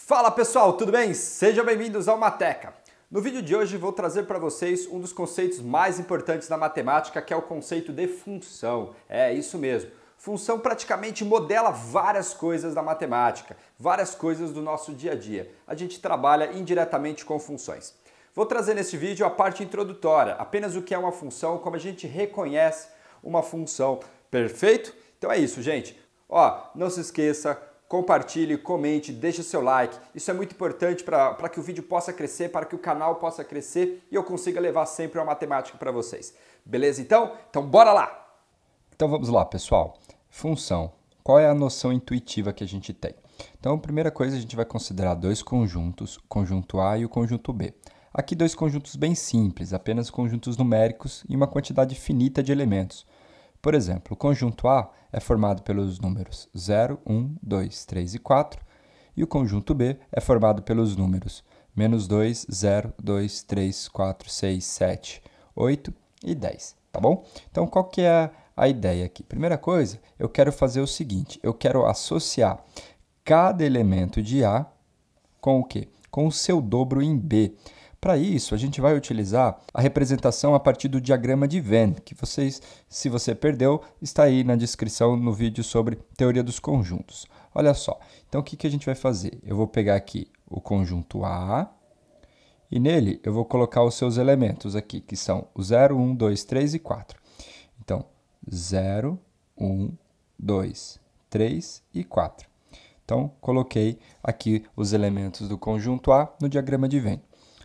Fala pessoal, tudo bem? Sejam bem-vindos ao Mateca. No vídeo de hoje vou trazer para vocês um dos conceitos mais importantes da matemática, que é o conceito de função. É isso mesmo. Função praticamente modela várias coisas da matemática, várias coisas do nosso dia a dia. A gente trabalha indiretamente com funções. Vou trazer nesse vídeo a parte introdutória, apenas o que é uma função, como a gente reconhece uma função. Perfeito? Então é isso, gente. Não se esqueça, compartilhe, comente, deixe seu like. Isso é muito importante para que o vídeo possa crescer, para que o canal possa crescer e eu consiga levar sempre uma matemática para vocês. Beleza então? Então bora lá! Então vamos lá, pessoal. Função. Qual é a noção intuitiva que a gente tem? Então, a primeira coisa, a gente vai considerar dois conjuntos, o conjunto A e o conjunto B. Aqui dois conjuntos bem simples, apenas conjuntos numéricos e uma quantidade finita de elementos. Por exemplo, o conjunto A é formado pelos números 0, 1, 2, 3 e 4, e o conjunto B é formado pelos números -2, 0, 2, 3, 4, 6, 7, 8 e 10, tá bom? Então, qual que é a ideia aqui? Primeira coisa, eu quero fazer o seguinte, eu quero associar cada elemento de A com o quê? Com o seu dobro em B. Para isso, a gente vai utilizar a representação a partir do diagrama de Venn, que vocês, se você perdeu, está aí na descrição no vídeo sobre teoria dos conjuntos. Olha só, então o que a gente vai fazer? Eu vou pegar aqui o conjunto A e nele eu vou colocar os seus elementos aqui, que são o 0, 1, 2, 3 e 4. Então, 0, 1, 2, 3 e 4. Então, coloquei aqui os elementos do conjunto A no diagrama de Venn.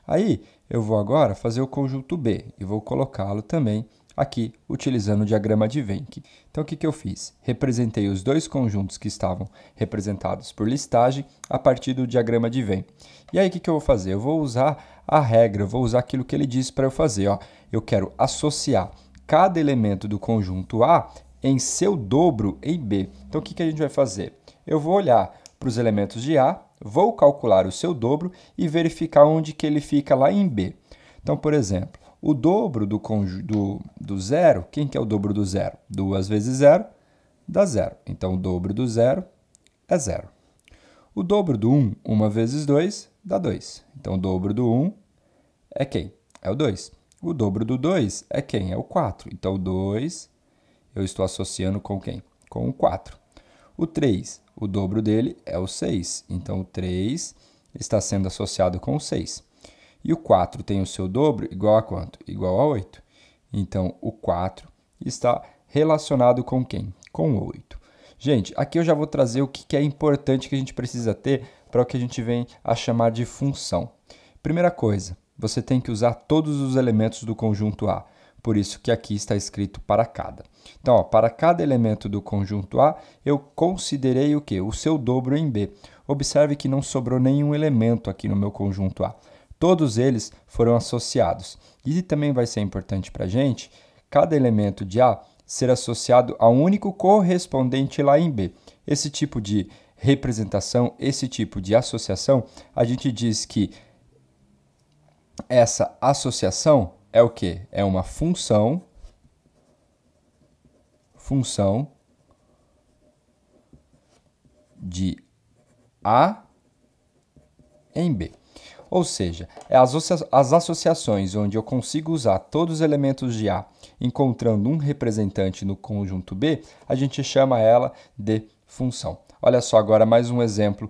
Aí, eu vou agora fazer o conjunto B e vou colocá-lo também aqui, utilizando o diagrama de Venn. Então, o que eu fiz? Representei os dois conjuntos que estavam representados por listagem a partir do diagrama de Venn. E aí, o que eu vou fazer? Eu vou usar a regra, eu vou usar aquilo que ele disse para eu fazer. Eu quero associar cada elemento do conjunto A em seu dobro em B. Então, o que a gente vai fazer? Eu vou olhar para os elementos de A, vou calcular o seu dobro e verificar onde que ele fica lá em B. Então, por exemplo, o dobro do zero, quem que é o dobro do zero? 2 vezes 0 dá 0. Então, o dobro do zero é 0. O dobro do 1, 1 vezes 2, dá 2. Então, o dobro do 1 é quem? É o 2. O dobro do 2 é quem? É o 4. Então, o 2 eu estou associando com quem? Com o 4. O 3, o dobro dele é o 6. Então, o 3 está sendo associado com o 6. E o 4 tem o seu dobro igual a quanto? Igual a 8. Então, o 4 está relacionado com quem? Com o 8. Gente, aqui eu já vou trazer o que é importante que a gente precisa ter para o que a gente vem a chamar de função. Primeira coisa, você tem que usar todos os elementos do conjunto A. Por isso que aqui está escrito para cada. Então, para cada elemento do conjunto A, eu considerei o quê? O seu dobro em B. Observe que não sobrou nenhum elemento aqui no meu conjunto A. Todos eles foram associados. E também vai ser importante para a gente, cada elemento de A ser associado a um único correspondente lá em B. Esse tipo de representação, esse tipo de associação, a gente diz que essa associação é o quê? É uma função de A em B. Ou seja, as associações onde eu consigo usar todos os elementos de A encontrando um representante no conjunto B, a gente chama ela de função. Olha só agora mais um exemplo,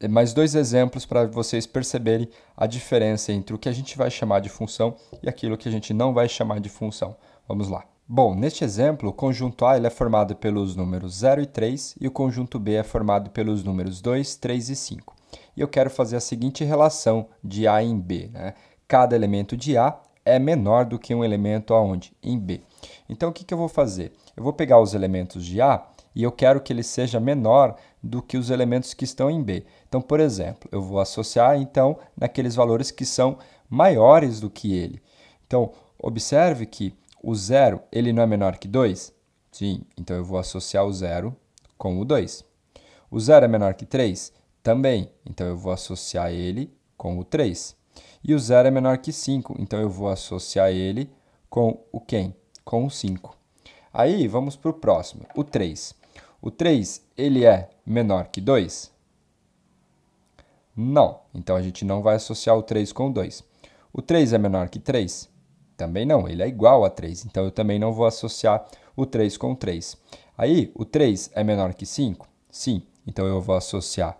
mais dois exemplos para vocês perceberem a diferença entre o que a gente vai chamar de função e aquilo que a gente não vai chamar de função. Vamos lá. Bom, neste exemplo, o conjunto A ele é formado pelos números 0 e 3 e o conjunto B é formado pelos números 2, 3 e 5. E eu quero fazer a seguinte relação de A em B, né? Cada elemento de A é menor do que um elemento aonde? Em B. Então, o que eu vou fazer? Eu vou pegar os elementos de A e eu quero que ele seja menor do que os elementos que estão em B. Então, por exemplo, eu vou associar, então, naqueles valores que são maiores do que ele. Então, observe que o 0, ele não é menor que 2? Sim, então eu vou associar o 0 com o 2. O 0 é menor que 3? Também, então eu vou associar ele com o 3. E o 0 é menor que 5, então eu vou associar ele com o quem? Com o 5. Aí, vamos para o próximo, o 3. O 3, ele é menor que 2? Não. Então, a gente não vai associar o 3 com o 2. O 3 é menor que 3? Também não, ele é igual a 3. Então, eu também não vou associar o 3 com o 3. Aí, o 3 é menor que 5? Sim. Então, eu vou associar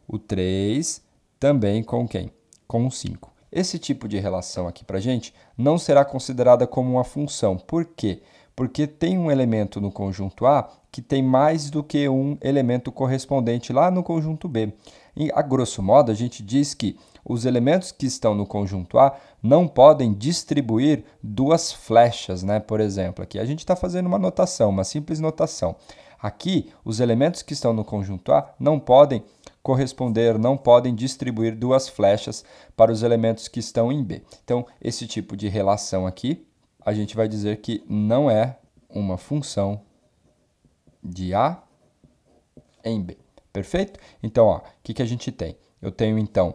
o 3 também com quem? Com o 5. Esse tipo de relação aqui para a gente não será considerada como uma função. Por quê? Porque tem um elemento no conjunto A que tem mais do que um elemento correspondente lá no conjunto B. E, a grosso modo, a gente diz que os elementos que estão no conjunto A não podem distribuir duas flechas, né? Por exemplo, aqui a gente está fazendo uma notação, uma simples notação. Aqui, os elementos que estão no conjunto A não podem corresponder, não podem distribuir duas flechas para os elementos que estão em B. Então, esse tipo de relação aqui, a gente vai dizer que não é uma função de A em B. Perfeito? Então, o que a gente tem? Eu tenho, então,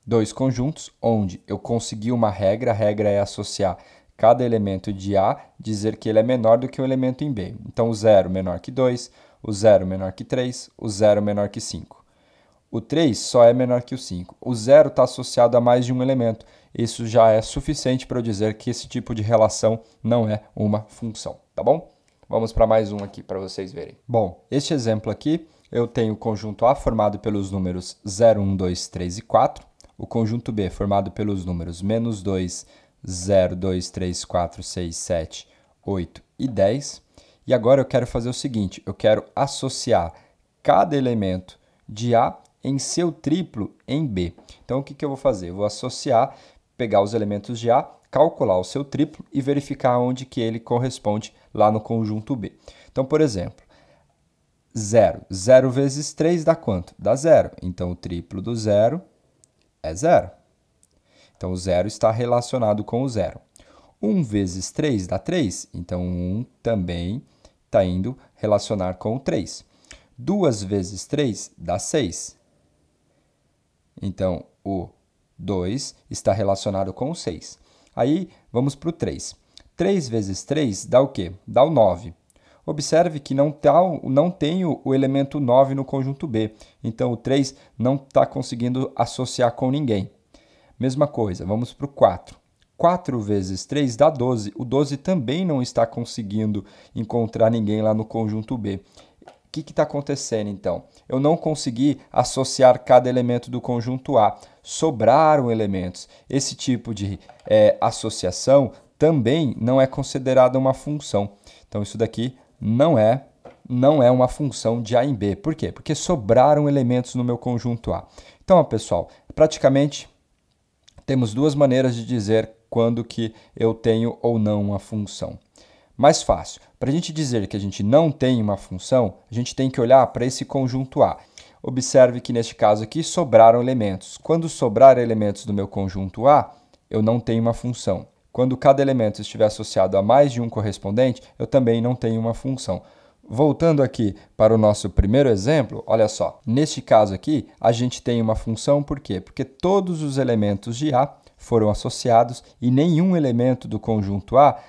dois conjuntos onde eu consegui uma regra. A regra é associar cada elemento de A, dizer que ele é menor do que o elemento em B. Então, o 0 menor que 2, o 0 menor que 3, o 0 menor que 5. O 3 só é menor que o 5. O 0 está associado a mais de um elemento. Isso já é suficiente para eu dizer que esse tipo de relação não é uma função, tá bom? Vamos para mais um aqui para vocês verem. Bom, este exemplo aqui, eu tenho o conjunto A formado pelos números 0, 1, 2, 3 e 4. O conjunto B formado pelos números menos 2, 0, 2, 3, 4, 6, 7, 8 e 10. E agora eu quero fazer o seguinte, eu quero associar cada elemento de A em seu triplo em B. Então, o que eu vou fazer? Eu vou associar, pegar os elementos de A, calcular o seu triplo e verificar onde que ele corresponde lá no conjunto B. Então, por exemplo, 0. 0 vezes 3 dá quanto? Dá 0. Então, o triplo do 0 é 0. Então, o 0 está relacionado com o 0. 1 vezes 3 dá 3. Então, 1 também está indo relacionar com o 3. 2 vezes 3 dá 6. Então, o 2 está relacionado com o 6. Aí, vamos para o 3. 3 vezes 3 dá o quê? Dá o 9. Observe que não tem o elemento 9 no conjunto B. Então, o 3 não está conseguindo associar com ninguém. Mesma coisa, vamos para o 4. 4 vezes 3 dá 12. O 12 também não está conseguindo encontrar ninguém lá no conjunto B. O que está acontecendo, então? Eu não consegui associar cada elemento do conjunto A. Sobraram elementos. Esse tipo de associação também não é considerada uma função. Então, isso daqui não é uma função de A em B. Por quê? Porque sobraram elementos no meu conjunto A. Então, pessoal, praticamente temos duas maneiras de dizer quando que eu tenho ou não uma função. Mais fácil, para a gente dizer que a gente não tem uma função, a gente tem que olhar para esse conjunto A. Observe que neste caso aqui sobraram elementos. Quando sobrar elementos do meu conjunto A, eu não tenho uma função. Quando cada elemento estiver associado a mais de um correspondente, eu também não tenho uma função. Voltando aqui para o nosso primeiro exemplo, olha só. Neste caso aqui, a gente tem uma função, por quê? Porque todos os elementos de A foram associados e nenhum elemento do conjunto A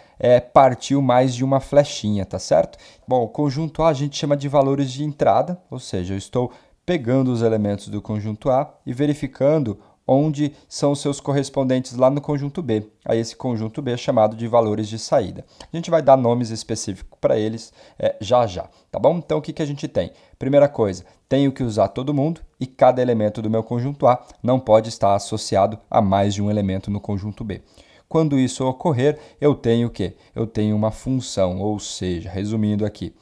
partiu mais de uma flechinha, tá certo? Bom, o conjunto A a gente chama de valores de entrada, ou seja, eu estou pegando os elementos do conjunto A e verificando onde são os seus correspondentes lá no conjunto B. Aí esse conjunto B é chamado de valores de saída. A gente vai dar nomes específicos para eles já, tá bom? Então, o que a gente tem? Primeira coisa, tenho que usar todo mundo e cada elemento do meu conjunto A não pode estar associado a mais de um elemento no conjunto B. Quando isso ocorrer, eu tenho o quê? Eu tenho uma função, ou seja, resumindo aqui,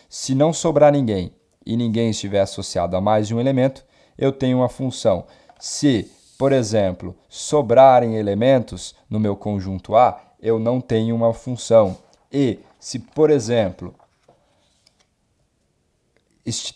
se não sobrar ninguém e ninguém estiver associado a mais de um elemento, eu tenho uma função. Se, por exemplo, sobrarem elementos no meu conjunto A, eu não tenho uma função. E se, por exemplo,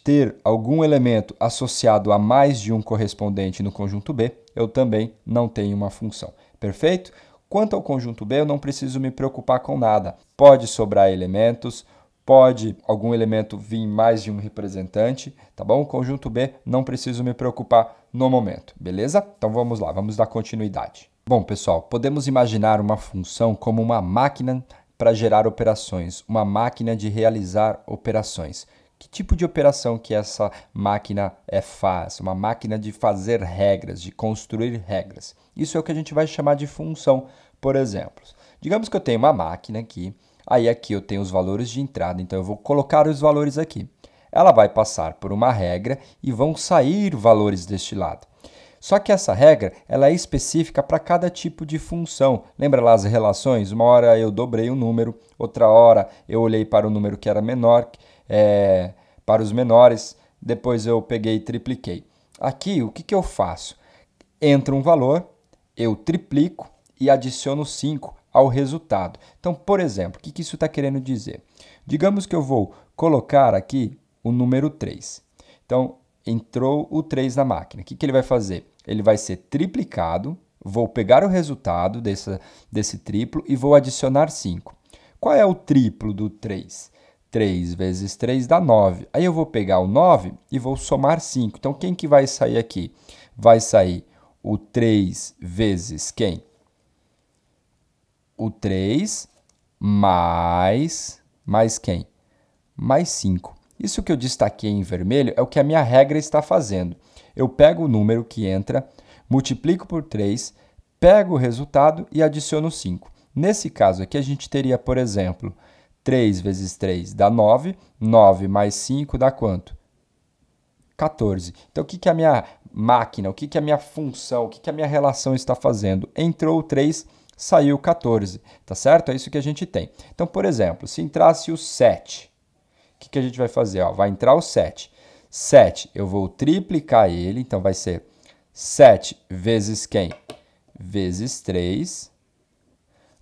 ter algum elemento associado a mais de um correspondente no conjunto B, eu também não tenho uma função. Perfeito? Quanto ao conjunto B, eu não preciso me preocupar com nada. Pode sobrar elementos, pode algum elemento vir mais de um representante, tá bom? O conjunto B, não preciso me preocupar no momento, beleza? Então vamos lá, vamos dar continuidade. Bom, pessoal, podemos imaginar uma função como uma máquina para gerar operações, uma máquina de realizar operações. Que tipo de operação que essa máquina faz? Uma máquina de fazer regras, de construir regras. Isso é o que a gente vai chamar de função, por exemplo. Digamos que eu tenho uma máquina aqui, aí aqui eu tenho os valores de entrada, então eu vou colocar os valores aqui. Ela vai passar por uma regra e vão sair valores deste lado. Só que essa regra ela é específica para cada tipo de função. Lembra lá as relações? Uma hora eu dobrei um número, outra hora eu olhei para o número que era menor, para os menores, depois eu peguei e tripliquei. Aqui, o que eu faço? Entra um valor, eu triplico e adiciono 5 ao resultado. Então, por exemplo, o que isso está querendo dizer? Digamos que eu vou colocar aqui o número 3. Então, entrou o 3 na máquina. O que ele vai fazer? Ele vai ser triplicado, vou pegar o resultado desse triplo e vou adicionar 5. Qual é o triplo do 3? 3 vezes 3 dá 9. Aí eu vou pegar o 9 e vou somar 5. Então, quem que vai sair aqui? Vai sair o 3 vezes quem? O 3 mais quem? Mais 5. Isso que eu destaquei em vermelho é o que a minha regra está fazendo. Eu pego o número que entra, multiplico por 3, pego o resultado e adiciono 5. Nesse caso aqui, a gente teria, por exemplo, 3 vezes 3 dá 9, 9 mais 5 dá quanto? 14. Então, o que a minha máquina, o que a minha função, o que a minha relação está fazendo? Entrou o 3, saiu 14, tá certo? É isso que a gente tem. Então, por exemplo, se entrasse o 7, o que a gente vai fazer? Ó, vai entrar o 7. 7, eu vou triplicar ele, então vai ser 7 vezes quem? Vezes 3.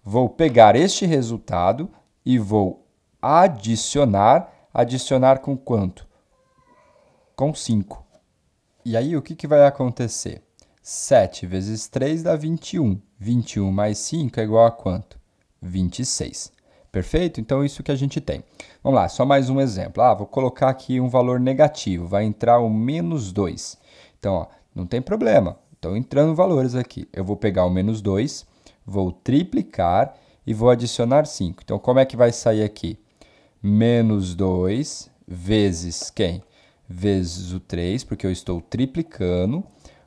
Vou pegar este resultado e vou adicionar. Adicionar com quanto? Com 5. E aí, o que vai acontecer? 7 vezes 3 dá 21. 21 mais 5 é igual a quanto? 26. Perfeito? Então, isso que a gente tem. Vamos lá, só mais um exemplo. Vou colocar aqui um valor negativo. Vai entrar o menos 2. Então, ó, não tem problema. Estão entrando valores aqui. Eu vou pegar o menos 2, vou triplicar e vou adicionar 5. Então, como é que vai sair aqui? Menos 2 vezes quem? Vezes o 3, porque eu estou triplicando.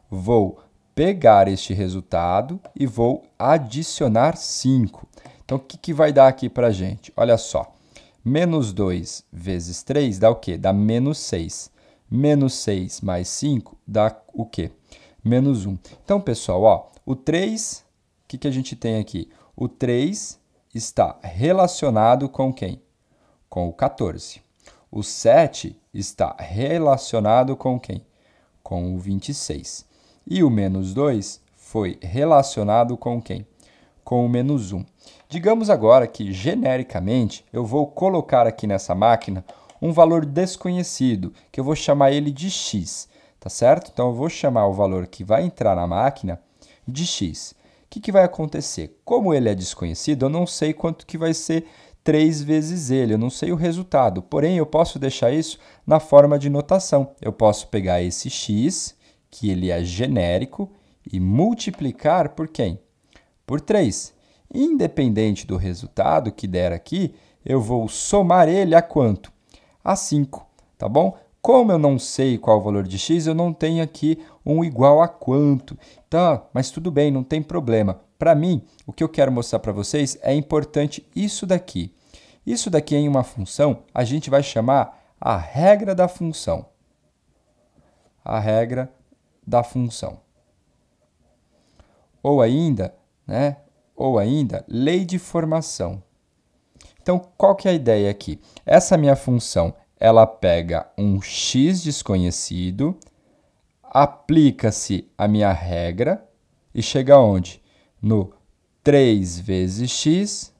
Vou pegar este resultado e vou adicionar 5. Então, o que vai dar aqui para a gente? Olha só, menos 2 vezes 3 dá o quê? Dá menos 6. Menos 6 mais 5 dá o quê? Menos 1. Então, pessoal, ó, o 3, o que a gente tem aqui? O 3 está relacionado com quem? Com o 14. O 7 está relacionado com quem? Com o 26. E o menos 2 foi relacionado com quem? Com o menos 1. Digamos agora que, genericamente, eu vou colocar aqui nessa máquina um valor desconhecido, que eu vou chamar ele de x, tá certo? Então, eu vou chamar o valor que vai entrar na máquina de x. O que vai acontecer? Como ele é desconhecido, eu não sei quanto que vai ser 3 vezes ele, eu não sei o resultado. Porém, eu posso deixar isso na forma de notação. Eu posso pegar esse x, que ele é genérico, e multiplicar por quem? Por 3. Independente do resultado que der aqui, eu vou somar ele a quanto? A 5, tá bom? Como eu não sei qual o valor de x, eu não tenho aqui um igual a quanto. Então, mas tudo bem, não tem problema. Para mim, o que eu quero mostrar para vocês é importante isso daqui. Isso daqui em uma função, a gente vai chamar a regra da função. A regra da função. Ou ainda, lei de formação. Então, qual que é a ideia aqui? Essa minha função, ela pega um x desconhecido, aplica-se a minha regra e chega aonde? No 3 vezes x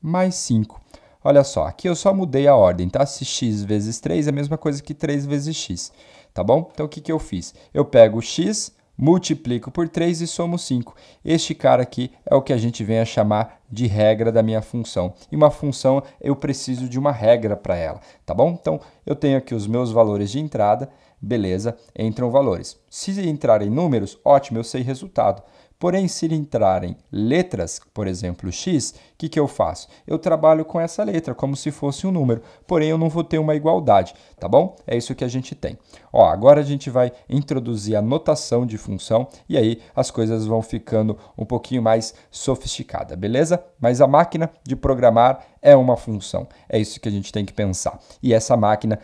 mais 5. Olha só, aqui eu só mudei a ordem, tá? Se x vezes 3 é a mesma coisa que 3 vezes x, tá bom? Então, o que eu fiz? Eu pego o x, multiplico por 3 e somo 5. Este cara aqui é o que a gente vem a chamar de regra da minha função. E uma função, eu preciso de uma regra para ela, tá bom? Então, eu tenho aqui os meus valores de entrada, beleza, entram valores. Se entrarem números, ótimo, eu sei resultado. Porém, se entrarem letras, por exemplo, x, o que eu faço? Eu trabalho com essa letra como se fosse um número, porém eu não vou ter uma igualdade, tá bom? É isso que a gente tem. Ó, agora a gente vai introduzir a notação de função e aí as coisas vão ficando um pouquinho mais sofisticadas, beleza? Mas a máquina de programar é uma função, é isso que a gente tem que pensar. E essa máquina,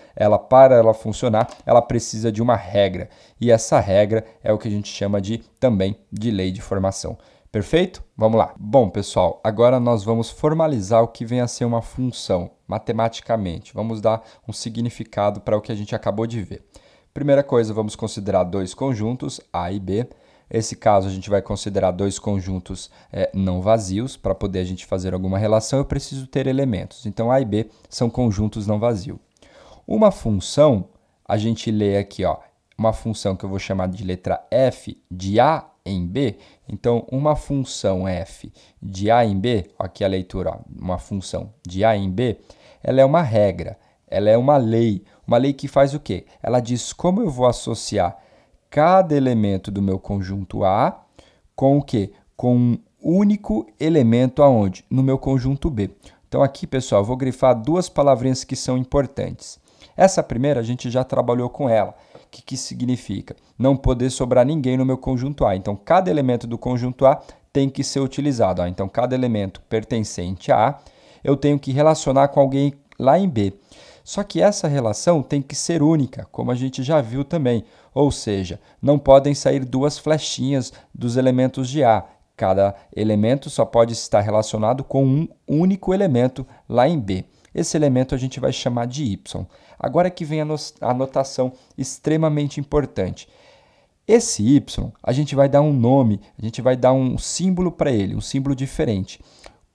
para ela funcionar, ela precisa de uma regra. E essa regra é o que a gente chama também de lei de formação. Perfeito? Vamos lá. Bom, pessoal, agora nós vamos formalizar o que vem a ser uma função, matematicamente. Vamos dar um significado para o que a gente acabou de ver. Primeira coisa, vamos considerar dois conjuntos, A e B. Nesse caso, a gente vai considerar dois conjuntos não vazios. Para poder a gente fazer alguma relação, eu preciso ter elementos. Então, A e B são conjuntos não vazios. Uma função, a gente lê aqui, ó, uma função que eu vou chamar de letra f de A em B. Então, uma função f de A em B, aqui a leitura, ó, uma função de A em B, ela é uma regra, ela é uma lei que faz o quê? Ela diz como eu vou associar cada elemento do meu conjunto A com o quê? Com um único elemento aonde? No meu conjunto B. Então, aqui, pessoal, eu vou grifar duas palavrinhas que são importantes. Essa primeira a gente já trabalhou com ela. O que significa? Não poder sobrar ninguém no meu conjunto A. Então, cada elemento do conjunto A tem que ser utilizado. Então, cada elemento pertencente a A, eu tenho que relacionar com alguém lá em B. Só que essa relação tem que ser única, como a gente já viu também. Ou seja, não podem sair duas flechinhas dos elementos de A. Cada elemento só pode estar relacionado com um único elemento lá em B. Esse elemento a gente vai chamar de y. Agora que vem a notação extremamente importante. Esse y, a gente vai dar um nome, a gente vai dar um símbolo para ele, um símbolo diferente.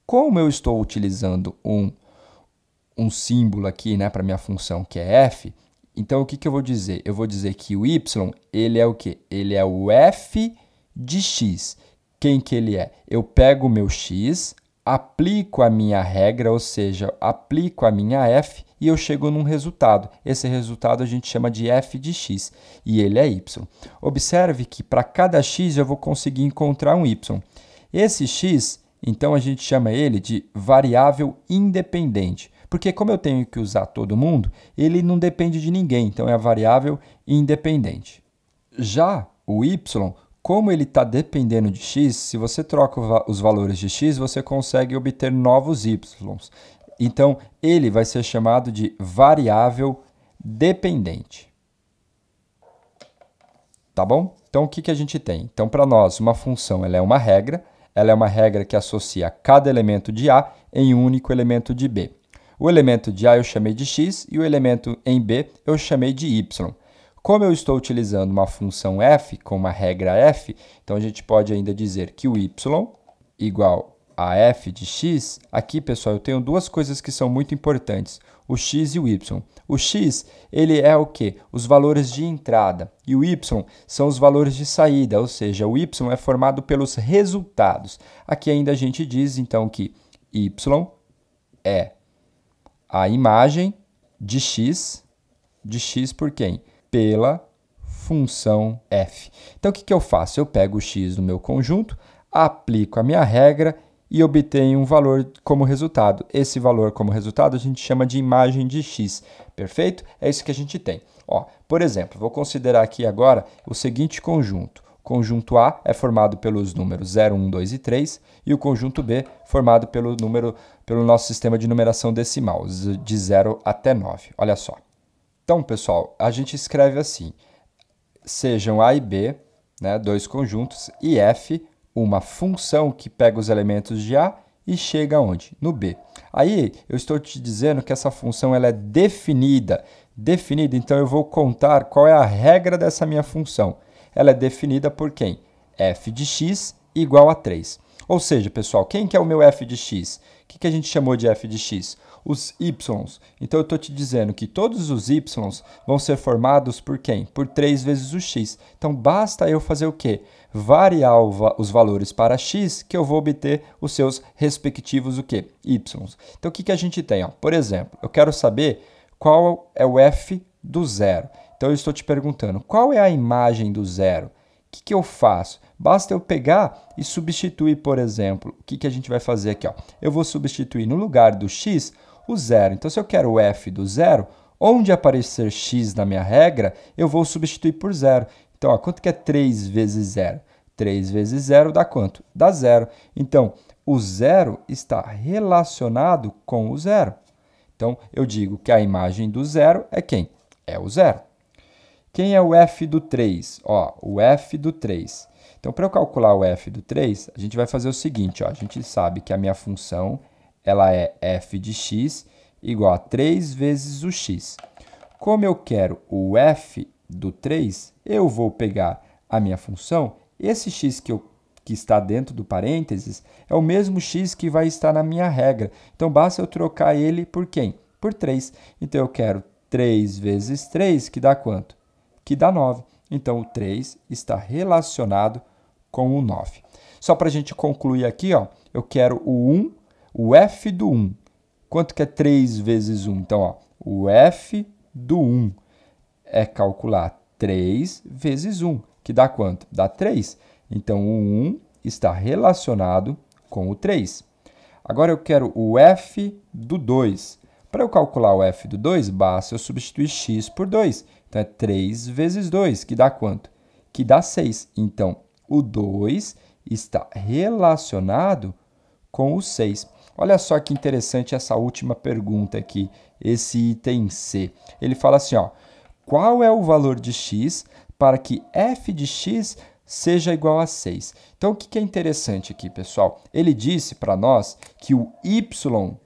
Como eu estou utilizando um símbolo aqui, né, para minha função, que é f, então o que eu vou dizer? Eu vou dizer que o y, ele é o quê? Ele é o f de x. Quem que ele é? Eu pego o meu x, aplico a minha regra, ou seja, aplico a minha f e eu chego num resultado. Esse resultado a gente chama de f de x e ele é y. Observe que para cada x eu vou conseguir encontrar um y. Esse x, então, a gente chama ele de variável independente, porque como eu tenho que usar todo mundo, ele não depende de ninguém, então é a variável independente. Já o y, como ele está dependendo de x, se você troca os valores de x, você consegue obter novos y. Então, ele vai ser chamado de variável dependente. Tá bom? Então, o que a gente tem? Então, para nós, uma função ela é uma regra que associa cada elemento de A em um único elemento de B. O elemento de A eu chamei de x e o elemento em B eu chamei de y. Como eu estou utilizando uma função f com uma regra f, então a gente pode ainda dizer que o y igual a f de x, aqui, pessoal, eu tenho duas coisas que são muito importantes, o x e o y. O x, ele é o quê? Os valores de entrada, e o y são os valores de saída, ou seja, o y é formado pelos resultados. Aqui ainda a gente diz, então, que y é a imagem de x por quem? Pela função f. Então, o que eu faço? Eu pego o x do meu conjunto, aplico a minha regra e obtenho um valor como resultado. Esse valor como resultado a gente chama de imagem de x. Perfeito? É isso que a gente tem. Ó, por exemplo, vou considerar aqui agora o seguinte conjunto. O conjunto A é formado pelos números 0, 1, 2 e 3 e o conjunto B formado pelo nosso sistema de numeração decimal, de 0 até 9. Olha só. Então, pessoal, a gente escreve assim, sejam A e B, né, dois conjuntos, e f, uma função que pega os elementos de A e chega aonde? No B. Aí, eu estou te dizendo que essa função ela é definida, então eu vou contar qual é a regra dessa minha função. Ela é definida por quem? f de x igual a 3. Ou seja, pessoal, quem que é o meu f de x? O que a gente chamou de f de x? Os y's. Então, eu estou te dizendo que todos os y's vão ser formados por quem? Por 3 vezes o x. Então, basta eu fazer o quê? Variar os valores para x, que eu vou obter os seus respectivos o quê? Y's. Então, o que a gente tem? Ó? Por exemplo, eu quero saber qual é o f do zero. Então, eu estou te perguntando, qual é a imagem do zero? que eu faço? Basta eu pegar e substituir, por exemplo, o que a gente vai fazer aqui? Ó? Eu vou substituir no lugar do x o zero. Então, se eu quero o f do zero, onde aparecer x na minha regra, eu vou substituir por zero. Então, ó, quanto que é 3 vezes zero? 3 vezes zero dá quanto? Dá zero. Então, o zero está relacionado com o zero. Então, eu digo que a imagem do zero é quem? É o zero. Quem é o f do 3? Ó, o f do 3. Então, para eu calcular o f do 3, a gente vai fazer o seguinte. Ó, a gente sabe que a minha função ela é f de x igual a 3 vezes o x. Como eu quero o f do 3, eu vou pegar a minha função. Esse x que está dentro do parênteses é o mesmo x que vai estar na minha regra. Então, basta eu trocar ele por quem? Por 3. Então, eu quero 3 vezes 3, que dá quanto? Que dá 9. Então, o 3 está relacionado com o 9. Só para a gente concluir aqui, ó, eu quero o 1, o f do 1. Quanto que é 3 vezes 1? Então, ó, o f do 1 é calcular 3 vezes 1, que dá quanto? Dá 3. Então, o 1 está relacionado com o 3. Agora, eu quero o f do 2. Para eu calcular o f do 2, basta eu substituir x por 2. Então, é 3 vezes 2, que dá quanto? Que dá 6. Então, o 2 está relacionado com o 6. Olha só que interessante essa última pergunta aqui, esse item C. Ele fala assim, ó, qual é o valor de x para que f de x seja igual a 6? Então, o que é interessante aqui, pessoal? Ele disse para nós que o y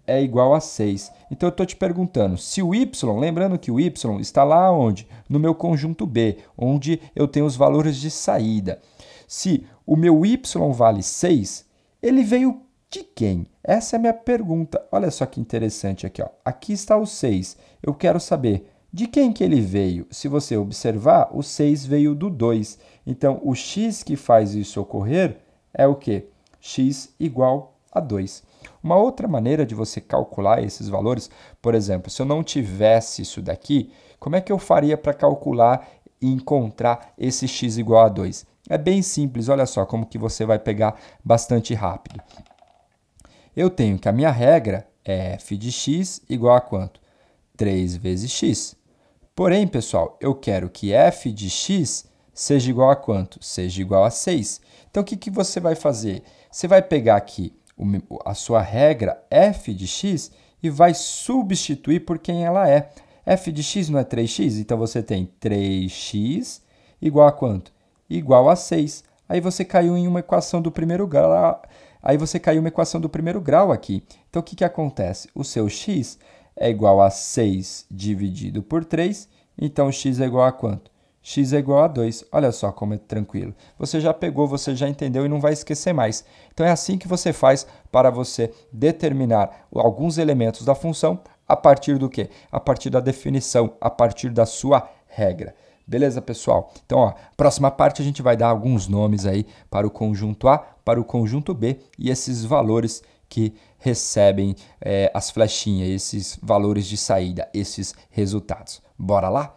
é igual a 6. Então, eu estou te perguntando, se o y, lembrando que o y está lá onde? No meu conjunto B, onde eu tenho os valores de saída. Se o meu y vale 6, ele veio de quem? Essa é a minha pergunta. Olha só que interessante aqui, ó. Aqui está o 6. Eu quero saber de quem que ele veio. Se você observar, o 6 veio do 2. Então, o x que faz isso ocorrer é o quê? X igual a 2. Uma outra maneira de você calcular esses valores, por exemplo, se eu não tivesse isso daqui, como é que eu faria para calcular e encontrar esse x igual a 2? É bem simples, olha só como que você vai pegar bastante rápido. Eu tenho que a minha regra é f de x igual a quanto? 3 vezes x. Porém, pessoal, eu quero que f de x seja igual a quanto? Seja igual a 6. Então, o que você vai fazer? Você vai pegar aqui a sua regra f de x e vai substituir por quem ela é. F de x não é 3x? Então, você tem 3x igual a quanto? Igual a 6. Aí você caiu em uma equação do primeiro grau. Aqui. Então, o que acontece? O seu x é igual a 6 dividido por 3. Então, x é igual a quanto? X é igual a 2. Olha só como é tranquilo. Você já pegou, você já entendeu e não vai esquecer mais. Então, é assim que você faz para você determinar alguns elementos da função a partir do quê? A partir da definição, a partir da sua regra. Beleza, pessoal? Então, ó, próxima parte a gente vai dar alguns nomes aí para o conjunto A, para o conjunto B e esses valores que recebem as flechinhas, esses valores de saída, esses resultados. Bora lá?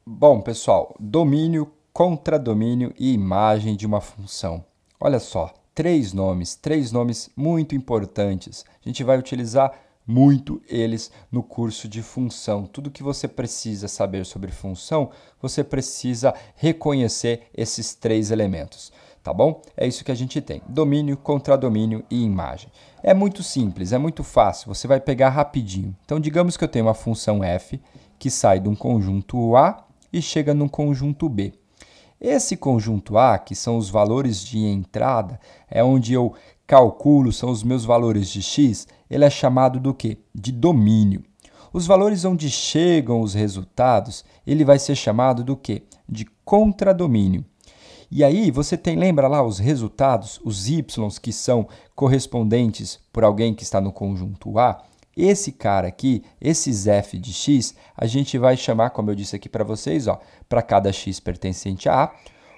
Bom, pessoal, domínio, contradomínio e imagem de uma função. Olha só, três nomes muito importantes. A gente vai utilizar muito eles no curso de função. Tudo que você precisa saber sobre função, você precisa reconhecer esses três elementos, tá bom? É isso que a gente tem, domínio, contradomínio e imagem. É muito simples, é muito fácil, você vai pegar rapidinho. Então, digamos que eu tenho uma função f que sai de um conjunto A e chega num conjunto B. Esse conjunto A, que são os valores de entrada, é onde eu calculo, são os meus valores de x, ele é chamado do quê? De domínio. Os valores onde chegam os resultados, ele vai ser chamado do quê? De contradomínio. E aí, você lembra lá os resultados, os y que são correspondentes por alguém que está no conjunto A? Esse cara aqui, esses f de x, a gente vai chamar, como eu disse aqui para vocês, para cada x pertencente a A,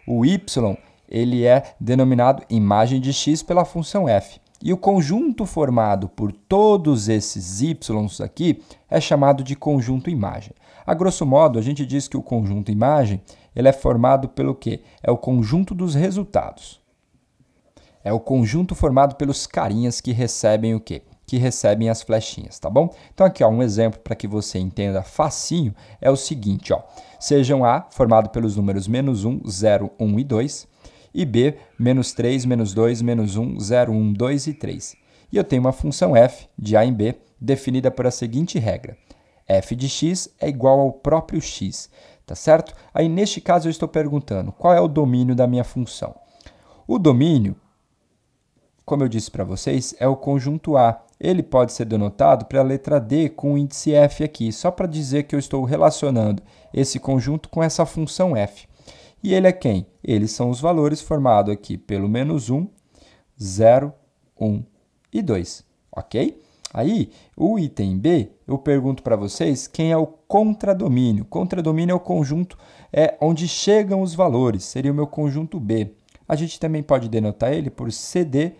o y ele é denominado imagem de x pela função f. E o conjunto formado por todos esses y aqui é chamado de conjunto imagem. A grosso modo, a gente diz que o conjunto imagem ele é formado pelo quê? É o conjunto dos resultados. É o conjunto formado pelos carinhas que recebem o quê? Que recebem as flechinhas, tá bom? Então aqui, ó, um exemplo para que você entenda facinho é o seguinte, ó. Sejam A formado pelos números -1, 0, 1 e 2, e B, -3, -2, -1, 0, 1, 2 e 3. E eu tenho uma função f de A em B definida por a seguinte regra. f de x é igual ao próprio x, tá certo? Aí, neste caso, eu estou perguntando qual é o domínio da minha função. O domínio, como eu disse para vocês, é o conjunto A. Ele pode ser denotado pela letra D com o índice f aqui, só para dizer que eu estou relacionando esse conjunto com essa função f. E ele é quem? Eles são os valores formados aqui pelo -1, 0, 1 e 2, ok? Aí, o item B, eu pergunto para vocês quem é o contradomínio. Contradomínio é o conjunto onde chegam os valores, seria o meu conjunto B. A gente também pode denotar ele por CD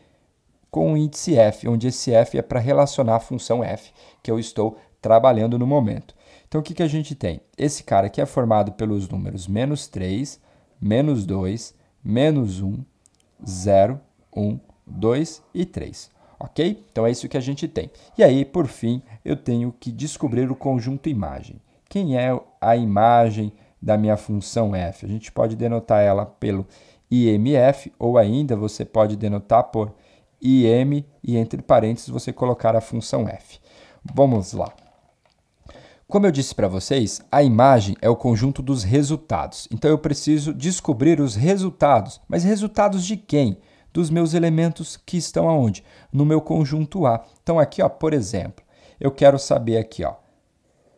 com o índice f, onde esse f é para relacionar a função f que eu estou trabalhando no momento. Então, o que a gente tem? Esse cara aqui é formado pelos números -3, -2, -1, 0, 1, 2 e 3. Ok? Então, é isso que a gente tem. E aí, por fim, eu tenho que descobrir o conjunto imagem. Quem é a imagem da minha função f? A gente pode denotar ela pelo IMF, ou ainda você pode denotar por IM e entre parênteses você colocar a função f. Vamos lá. Como eu disse para vocês, a imagem é o conjunto dos resultados. Então, eu preciso descobrir os resultados. Mas resultados de quem? Dos meus elementos que estão aonde? No meu conjunto A. Então, aqui, ó, por exemplo, eu quero saber aqui, ó,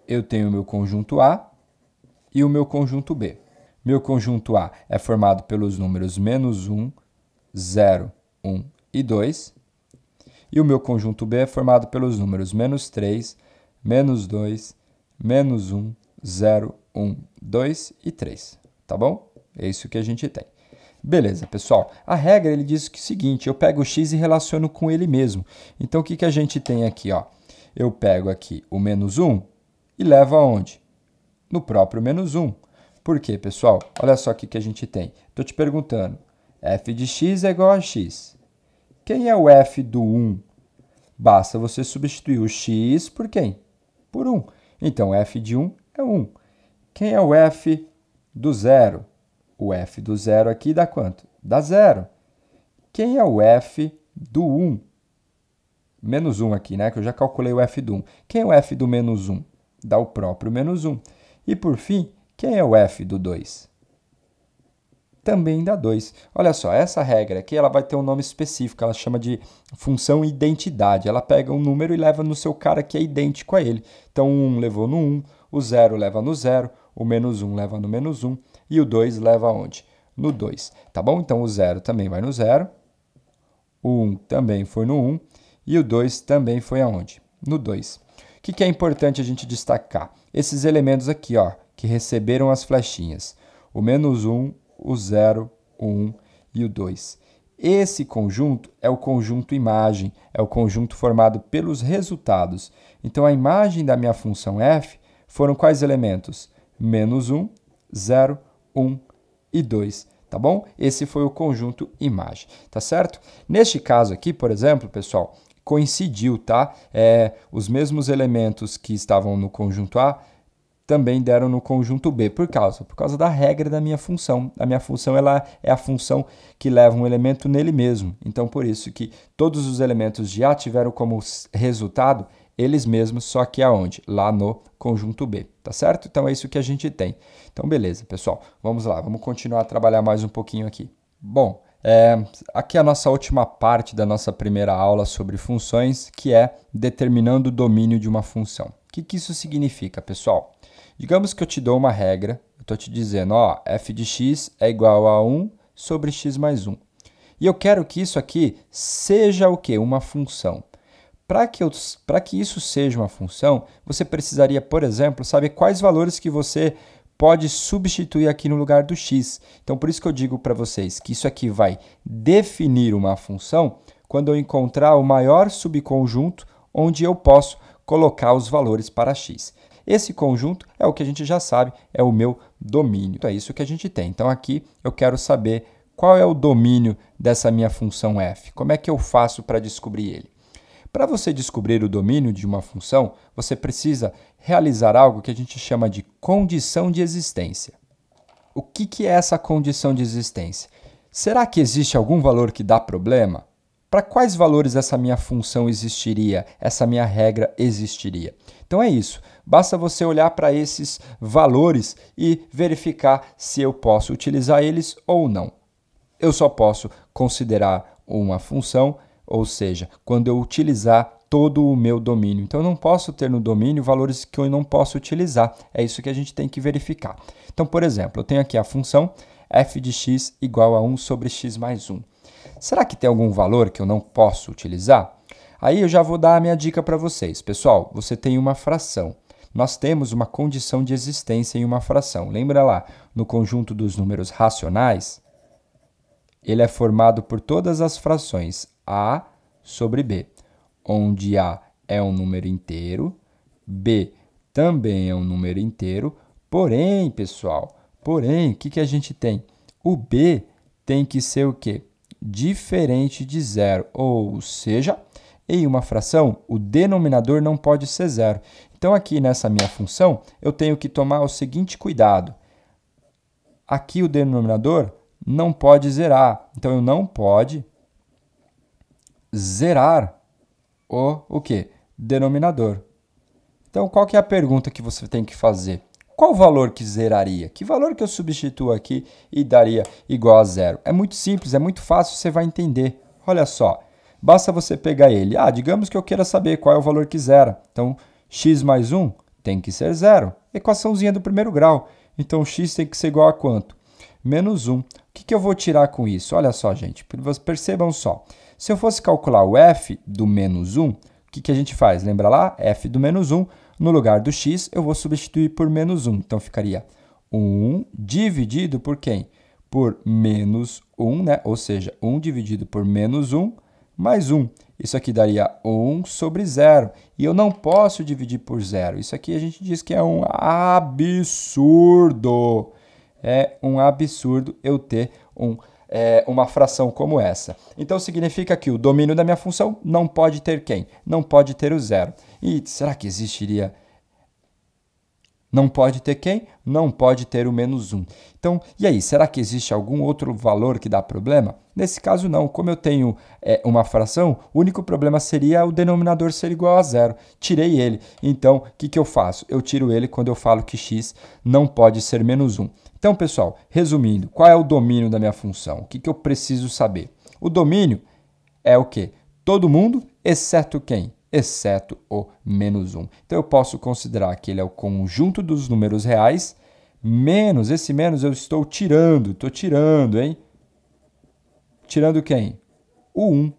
eu tenho o meu conjunto A e o meu conjunto B. Meu conjunto A é formado pelos números -1, 0, 1 e 2. E o meu conjunto B é formado pelos números -3, -2, -1, 0, 1, 2 e 3, tá bom? É isso que a gente tem. Beleza, pessoal. A regra, ele diz que é o seguinte, eu pego o x e relaciono com ele mesmo. Então, o que a gente tem aqui, ó? Eu pego aqui o -1 e levo aonde? No próprio -1. Por quê, pessoal? Olha só o que a gente tem. Estou te perguntando, f de x é igual a x. Quem é o f do 1? Basta você substituir o x por quem? Por 1. Então, f de 1 é 1. Quem é o f do 0? O f do 0 aqui dá quanto? Dá 0. Quem é o f do 1? -1 aqui, né? Que eu já calculei o f do 1. Quem é o f do -1? Dá o próprio -1. E, por fim, quem é o f do 2? Também dá 2. Olha só, essa regra aqui ela vai ter um nome específico, ela chama de função identidade. Ela pega um número e leva no seu cara que é idêntico a ele. Então, o 1 levou no 1, o 0 leva no 0, o -1 leva no -1 e o 2 leva aonde? No 2, tá bom? Então, o 0 também vai no 0, o 1 também foi no 1 e o 2 também foi aonde? No 2. O que é importante a gente destacar? Esses elementos aqui, ó, que receberam as flechinhas. O -1, o 0, o 1 e o 2. Esse conjunto é o conjunto imagem, é o conjunto formado pelos resultados. Então, a imagem da minha função f foram quais elementos? -1, 0, 1 e 2, tá bom? Esse foi o conjunto imagem, tá certo? Neste caso aqui, por exemplo, pessoal, coincidiu, tá? Os mesmos elementos que estavam no conjunto A também deram no conjunto B. Por causa da regra da minha função. A minha função ela é a função que leva um elemento nele mesmo. Então, por isso que todos os elementos de A tiveram como resultado eles mesmos, só que aonde? Lá no conjunto B, tá certo? Então, é isso que a gente tem. Então, beleza, pessoal. Vamos lá, vamos continuar a trabalhar mais um pouquinho aqui. Bom, aqui é a nossa última parte da nossa primeira aula sobre funções, que é determinando o domínio de uma função. O que isso significa, pessoal? Digamos que eu te dou uma regra, eu estou te dizendo, ó, f de x é igual a 1 sobre x mais 1. E eu quero que isso aqui seja o quê? Uma função. Para que isso seja uma função, você precisaria, por exemplo, saber quais valores que você pode substituir aqui no lugar do x. Então, por isso que eu digo para vocês que isso aqui vai definir uma função quando eu encontrar o maior subconjunto onde eu posso colocar os valores para x. Esse conjunto é o que a gente já sabe, é o meu domínio. Então, é isso que a gente tem. Então, aqui eu quero saber qual é o domínio dessa minha função f. Como é que eu faço para descobrir ele? Para você descobrir o domínio de uma função, você precisa realizar algo que a gente chama de condição de existência. O que é essa condição de existência? Será que existe algum valor que dá problema? Para quais valores essa minha função existiria, essa minha regra existiria? Então é isso, basta você olhar para esses valores e verificar se eu posso utilizar eles ou não. Eu só posso considerar uma função, ou seja, quando eu utilizar todo o meu domínio. Então, eu não posso ter no domínio valores que eu não posso utilizar. É isso que a gente tem que verificar. Então, por exemplo, eu tenho aqui a função f de x igual a 1 sobre x mais 1. Será que tem algum valor que eu não posso utilizar? Aí eu já vou dar a minha dica para vocês. Pessoal, você tem uma fração. Nós temos uma condição de existência em uma fração. Lembra lá, no conjunto dos números racionais, ele é formado por todas as frações a sobre b, onde a é um número inteiro, b também é um número inteiro, porém, pessoal, o que a gente tem? O b tem que ser o quê? Diferente de zero, ou seja, em uma fração, o denominador não pode ser zero. Então, aqui nessa minha função, eu tenho que tomar o seguinte cuidado. Aqui o denominador não pode zerar. Então, eu não pode zerar o quê? Denominador. Então, qual que é a pergunta que você tem que fazer? Qual valor que zeraria? Que valor que eu substituo aqui e daria igual a zero? É muito simples, é muito fácil, você vai entender. Olha só, basta você pegar ele. Digamos que eu queira saber qual é o valor que zera. Então, x mais 1 tem que ser zero. Equaçãozinha do primeiro grau. Então, x tem que ser igual a quanto? Menos 1. O que eu vou tirar com isso? Olha só, gente, percebam só. Se eu fosse calcular o f do menos 1, o que a gente faz? Lembra lá? F do menos 1, no lugar do x, eu vou substituir por menos 1. Então, ficaria 1 dividido por quem? Por menos 1, né? Ou seja, 1 dividido por menos 1, mais 1. Isso aqui daria 1 sobre 0. E eu não posso dividir por 0. Isso aqui a gente diz que é um absurdo. É um absurdo eu ter uma fração como essa. Então, significa que o domínio da minha função não pode ter quem? Não pode ter o zero. E será que existiria? Não pode ter quem? Não pode ter o menos 1. Então, e aí, será que existe algum outro valor que dá problema? Nesse caso, não. Como eu tenho uma fração, o único problema seria o denominador ser igual a zero. Tirei ele. Então, o que eu faço? Eu tiro ele quando eu falo que x não pode ser menos 1. Então, pessoal, resumindo, qual é o domínio da minha função? O que eu preciso saber? O domínio é o quê? Todo mundo, exceto quem? Exceto o menos 1. Então, eu posso considerar que ele é o conjunto dos números reais, menos, esse menos eu estou tirando, hein? Tirando quem? O 1.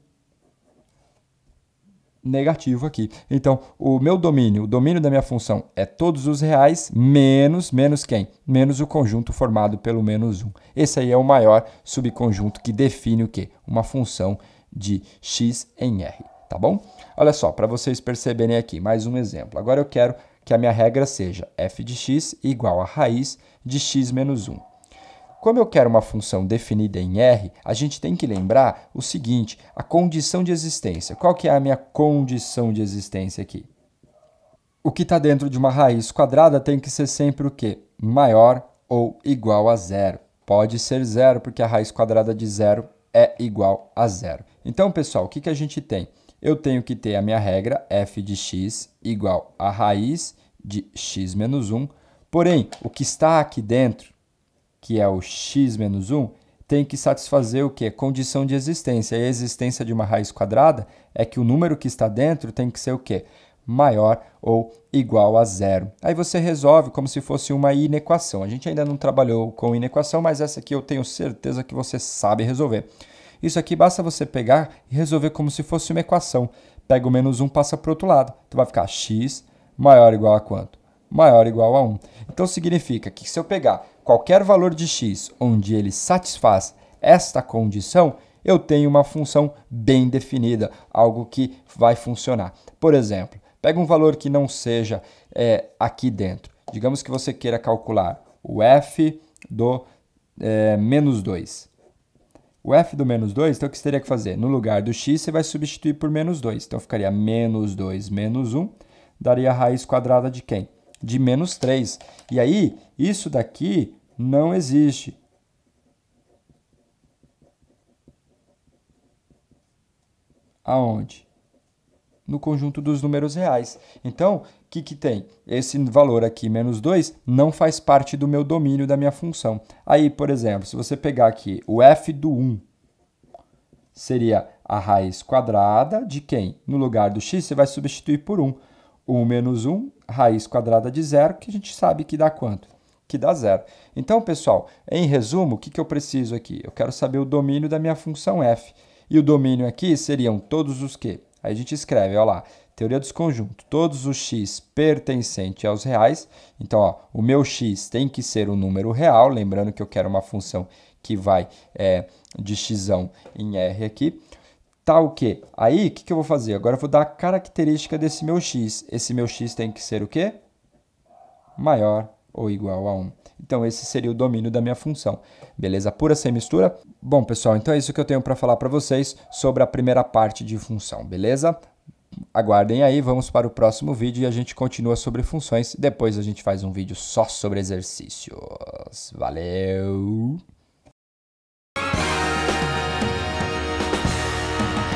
Negativo aqui. Então, o domínio da minha função é todos os reais, menos quem? Menos o conjunto formado pelo menos 1. Esse aí é o maior subconjunto que define o quê? Uma função de x em R, tá bom? Olha só, para vocês perceberem aqui, mais um exemplo. Agora eu quero que a minha regra seja f de x igual a raiz de x menos 1. Como eu quero uma função definida em R, a gente tem que lembrar o seguinte, a condição de existência. Qual que é a minha condição de existência aqui? O que está dentro de uma raiz quadrada tem que ser sempre o quê? Maior ou igual a zero. Pode ser zero, porque a raiz quadrada de zero é igual a zero. Então, pessoal, o que a gente tem? Eu tenho que ter a minha regra f de x igual a raiz de x menos 1. Porém, o que está aqui dentro, que é o x menos 1, tem que satisfazer o quê? Condição de existência. E a existência de uma raiz quadrada é que o número que está dentro tem que ser o quê? Maior ou igual a zero. Aí você resolve como se fosse uma inequação. A gente ainda não trabalhou com inequação, mas essa aqui eu tenho certeza que você sabe resolver. Isso aqui basta você pegar e resolver como se fosse uma equação. Pega o menos 1 e passa para o outro lado. Então vai ficar x maior ou igual a quanto? Maior ou igual a 1. Então significa que se eu pegar qualquer valor de x onde ele satisfaz esta condição, eu tenho uma função bem definida, algo que vai funcionar. Por exemplo, pega um valor que não seja aqui dentro. Digamos que você queira calcular o f do menos 2. O f do menos 2, então o que você teria que fazer? No lugar do x, você vai substituir por menos 2. Então ficaria menos 2 menos 1, daria a raiz quadrada de quem? De menos 3. E aí, isso daqui não existe. Aonde? No conjunto dos números reais. Então, o que tem? Esse valor aqui, menos 2, não faz parte do meu domínio da minha função. Aí, por exemplo, se você pegar aqui o f do 1, seria a raiz quadrada de quem? No lugar do x, você vai substituir por 1. 1 menos 1, raiz quadrada de 0, que a gente sabe que dá quanto? Que dá 0. Então, pessoal, em resumo, o que eu preciso aqui? Eu quero saber o domínio da minha função f. E o domínio aqui seriam todos os quê? Aí a gente escreve, olha lá, teoria dos conjuntos, todos os x pertencentes aos reais. Então, ó, o meu x tem que ser um número real, lembrando que eu quero uma função que vai de x em R aqui. Tá o quê? Aí, o que eu vou fazer? Agora eu vou dar a característica desse meu x. Esse meu x tem que ser o quê? Maior ou igual a 1. Então, esse seria o domínio da minha função. Beleza? Pura sem mistura? Bom, pessoal, então é isso que eu tenho para falar para vocês sobre a primeira parte de função, beleza? Aguardem aí, vamos para o próximo vídeo e a gente continua sobre funções. Depois a gente faz um vídeo só sobre exercícios. Valeu!